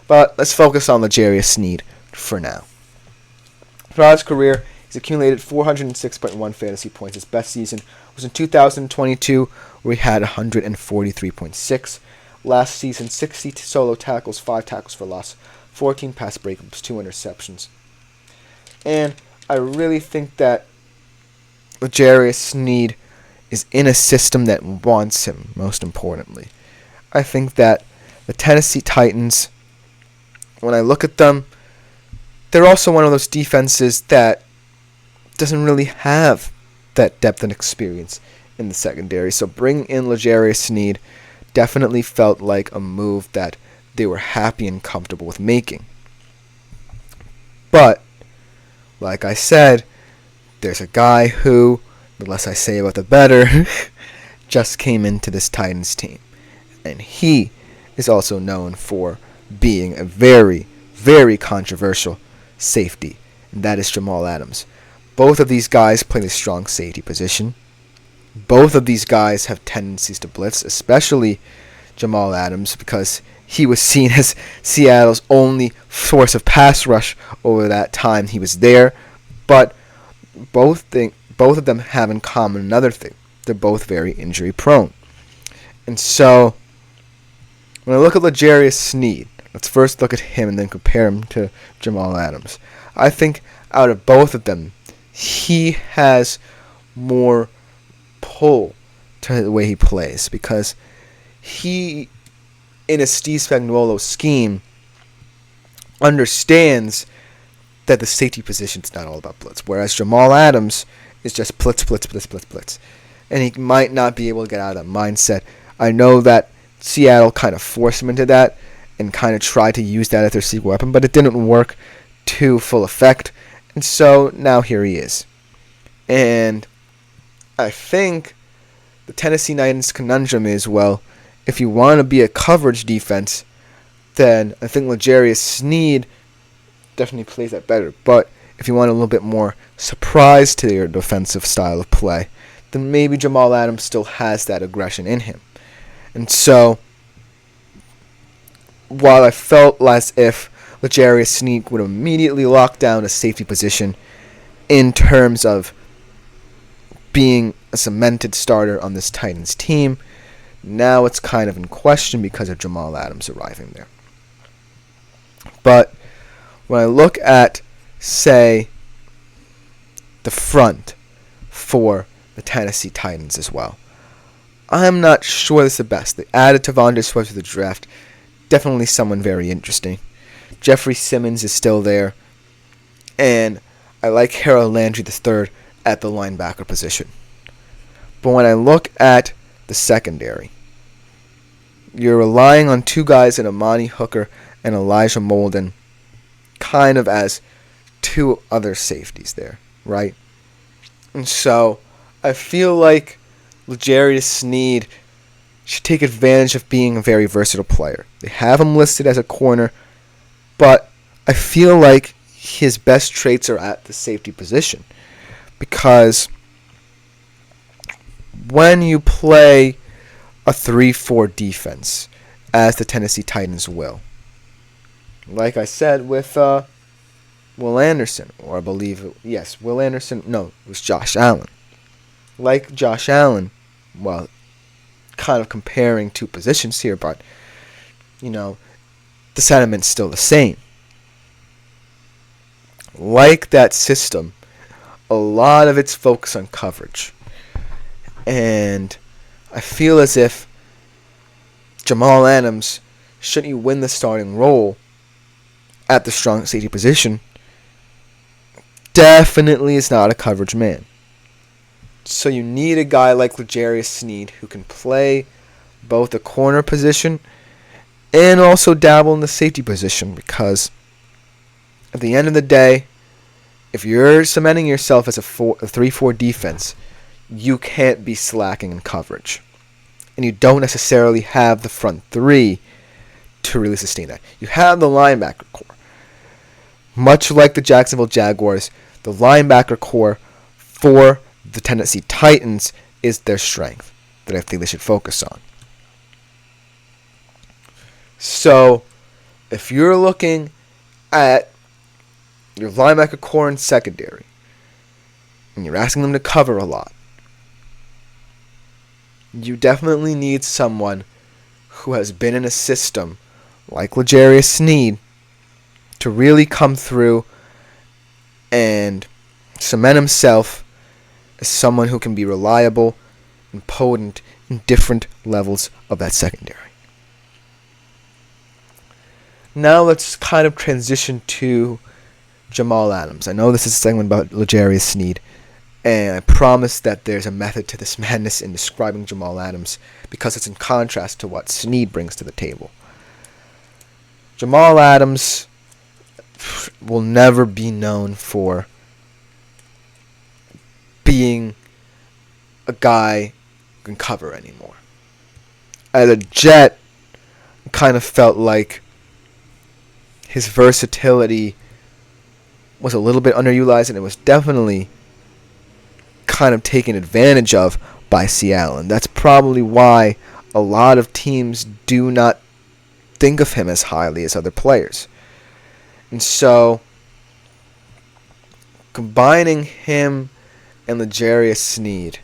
But let's focus on L'Jarius Sneed for now. Throughout his career, He's accumulated 406.1 fantasy points. His best season was in 2022, where he had 143.6. Last season, 60 solo tackles, 5 tackles for loss, 14 pass breakups, 2 interceptions. And I really think that L'Jarius Sneed is in a system that wants him, most importantly. I think that the Tennessee Titans, when I look at them, they're also one of those defenses that doesn't really have that depth and experience in the secondary. So bringing in L'Jarius Sneed definitely felt like a move that they were happy and comfortable with making. But, like I said, there's a guy who, the less I say about the better, just came into this Titans team. And he is also known for being a very, very controversial safety, and that is Jamal Adams. Both of these guys play the strong safety position. Both of these guys have tendencies to blitz, especially Jamal Adams, because he was seen as Seattle's only source of pass rush over that time he was there. But both of them have in common another thing. They're both very injury prone. And so, when I look at L'Jarius Sneed, let's first look at him and then compare him to Jamal Adams. I think out of both of them, he has more pull to the way he plays, because he, in a Steve Spagnuolo scheme, understands that the safety position is not all about blitz, whereas Jamal Adams is just blitz, blitz, blitz, blitz, blitz. And he might not be able to get out of that mindset. I know that Seattle kind of forced him into that and kind of tried to use that as their secret weapon, but it didn't work to full effect. And so now here he is. And I think the Tennessee Titans conundrum is, well, if you want to be a coverage defense, then I think L'Jarius Sneed definitely plays that better. But if you want a little bit more surprise to your defensive style of play, then maybe Jamal Adams still has that aggression in him. And so, while I felt as if L'Jarius Sneed would immediately lock down a safety position in terms of being a cemented starter on this Titans team, now it's kind of in question because of Jamal Adams arriving there. But when I look at, say, the front for the Tennessee Titans as well, I'm not sure this is the best. They added Tavondre Sweat to the draft. Definitely someone very interesting. Jeffrey Simmons is still there. And I like Harold Landry III at the linebacker position. But when I look at the secondary, you're relying on two guys in Amani Hooker and Elijah Molden kind of as two other safeties there, right? And so I feel like L'Jarius Sneed should take advantage of being a very versatile player. They have him listed as a corner, but I feel like his best traits are at the safety position, because when you play a 3-4 defense, as the Tennessee Titans will, like I said with Will Anderson, or I believe, Will Anderson, no, it was Josh Allen. Like Josh Allen, well, kind of comparing two positions here, but, the sentiment's still the same. Like that system, a lot of it's focused on coverage. And I feel as if Jamal Adams, shouldn't you win the starting role at the strong safety position, definitely is not a coverage man. So you need a guy like L'Jarius Sneed who can play both the corner position and also dabble in the safety position, because at the end of the day, if you're cementing yourself as a 3-4 defense, you can't be slacking in coverage. And you don't necessarily have the front three to really sustain that. You have the linebacker core. Much like the Jacksonville Jaguars, the linebacker core for the Tennessee Titans is their strength that I think they should focus on. So, if you're looking at your linebacker core and secondary, and you're asking them to cover a lot, you definitely need someone who has been in a system like L'Jarius Sneed to really come through and cement himself as someone who can be reliable and potent in different levels of that secondary. Now let's kind of transition to Jamal Adams. I know this is a segment about L'Jarius Sneed, and I promise that there's a method to this madness in describing Jamal Adams because it's in contrast to what Sneed brings to the table. Jamal Adams will never be known for being a guy who can cover anymore. As a Jet, I kind of felt like his versatility was a little bit underutilized, and it was definitely kind of taken advantage of by Seattle. And that's probably why a lot of teams do not think of him as highly as other players. And so, combining him and L'Jarius Sneed,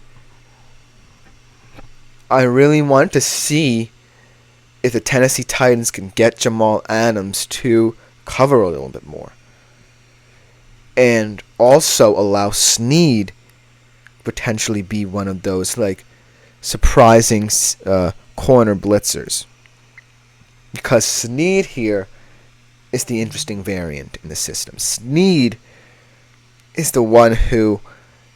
I really want to see if the Tennessee Titans can get Jamal Adams to cover a little bit more. And also allow Sneed potentially be one of those surprising corner blitzers. Because Sneed here is the interesting variant in the system. Sneed is the one who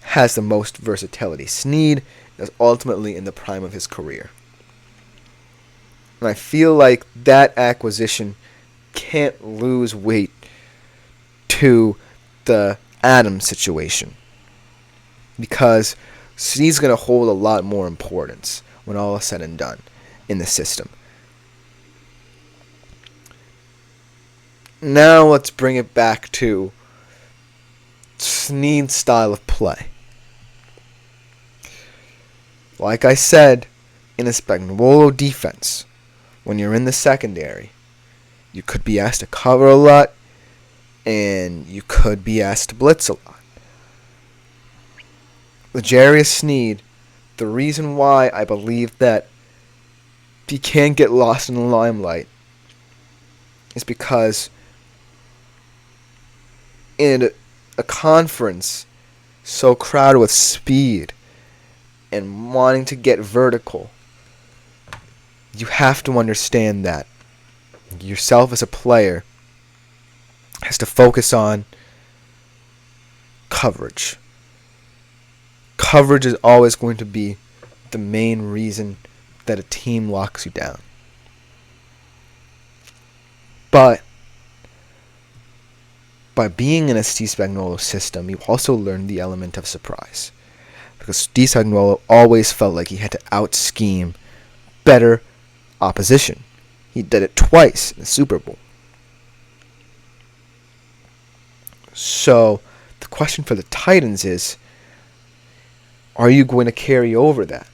has the most versatility. Sneed is ultimately in the prime of his career. And I feel like that acquisition can't lose weight to the Adams situation. Because Sneed's going to hold a lot more importance when all is said and done in the system. Now let's bring it back to Sneed's style of play. Like I said, in a Spagnuolo defense, when you're in the secondary, you could be asked to cover a lot, and you could be asked to blitz a lot. L'Jarius Sneed, the reason why I believe that he can't get lost in the limelight is because in a conference so crowded with speed and wanting to get vertical, you have to understand that yourself as a player has to focus on coverage. Coverage is always going to be the main reason that a team locks you down. But by being in a Steve Spagnuolo system, you also learn the element of surprise. Because Steve Spagnuolo always felt like he had to out-scheme better opposition. He did it twice in the Super Bowl. So, the question for the Titans is, are you going to carry over that?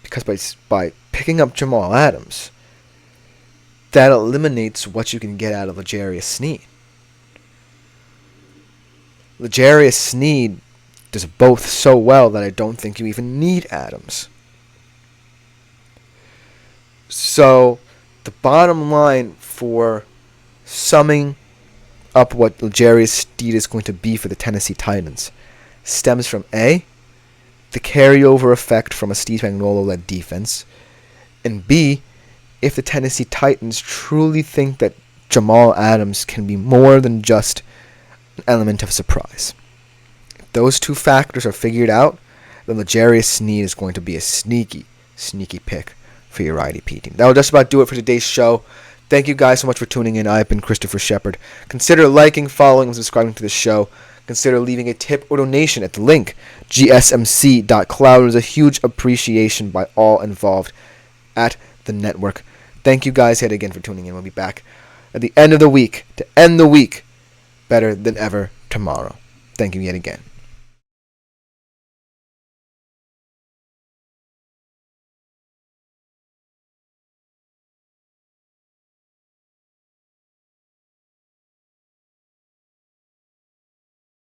Because by picking up Jamal Adams, that eliminates what you can get out of L'Jarius Sneed. L'Jarius Sneed does both so well that I don't think you even need Adams. So, the bottom line for summing up what L'Jarius Sneed is going to be for the Tennessee Titans stems from A, the carryover effect from a Steve Spagnuolo-led defense, and B, if the Tennessee Titans truly think that Jamal Adams can be more than just an element of surprise. If those two factors are figured out, then L'Jarius Sneed is going to be a sneaky pick for your IDP team. That will just about do it for today's show. Thank you guys so much for tuning in. I've been Christopher Shepard. Consider liking, following, and subscribing to the show. Consider leaving a tip or donation at the link gsmc.cloud. It is a huge appreciation by all involved at the network. Thank you guys yet again for tuning in. We'll be back at the end of the week to end the week better than ever tomorrow. Thank you yet again.